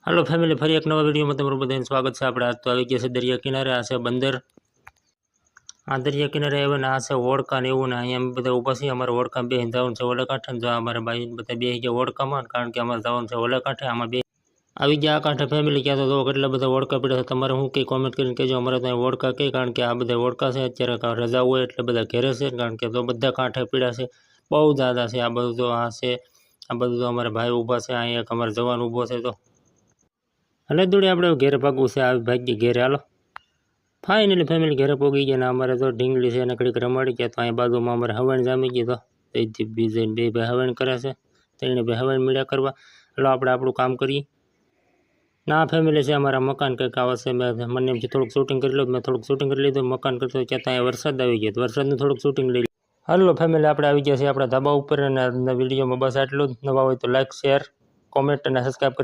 Hello family फरी एक नवा वीडियो में तमारुं बधानुं स्वागत है। આપણે આજ તો આવી ગયા છે દરિયા કિનારે। આ છે બંદર। આ દરિયા કિનારે આવ્યા ને આ છે ઓળકા ને એવું ને અહીંયા અમે બધા ઊભા છીએ। અમારે ઓળકા બેહીને જવાનું છે ઓલા કાંઠે। જો અમારા ભાઈ બધા બેહી ગયા ઓળકામાં, કારણ કે અમારે જવાનું છે ઓલા કાંઠે। આમાં બે આવી ગયા આ કાંઠે ફેમિલી। ક્યાં તો કેટલા બધા ઓળકા પડ્યા છે। તમારે શું કંઈ કોમેન્ટ કરીને કહેજો અમારે ત્યાં ઓળકા કઈ, કારણ કે આ બધા ઓળકા છે અત્યારે રજા હોય એટલે બધા ઘેરે છે, કારણ કે તો બધા કાંઠે પીડ્યા છે, બહુ દાદા છે। આ બધું તો આ છે, આ બધું તો અમારા ભાઈ ઊભા છે। અહીંયા એક અમારે જવાન ઊભો છે। તો અને દોડી આપણે ઘેરે ભાગવું છે। આવી ભાગી ઘેરે હાલો। ફાઇનલી ફેમિલી ઘેરે પહોંચી ગયા ને અમારે તો ઢીંગલી છે એને ઘડીક રમાડી ગયા। તો અહીંયા બાજુમાં અમારે હવણ જામી ગઈ। તો તેથી બીજે બે ભાઈ હવણ કરે છે, તેને બે હવણ મળ્યા કરવા। એટલે આપણે આપણું કામ કરીએ। ના ફેમિલી છે અમારા મકાન કંઈક આવે છે। મને એમ થોડુંક શૂટિંગ કરી લો, મેં થોડુંક શૂટિંગ કરી લીધું મકાન કરતો। ત્યાં અહીંયા વરસાદ આવી ગયો, વરસાદનું થોડુંક શૂટિંગ લઈ હાલો ફેમિલી આપણે આવી ગયા છીએ આપણા ધાબા ઉપર। અને આજના વિડીયોમાં બસ આટલું જ। નવા હોય તો લાઈક, શેર, કોમેન્ટ અને સબસ્ક્રાઈબ કરી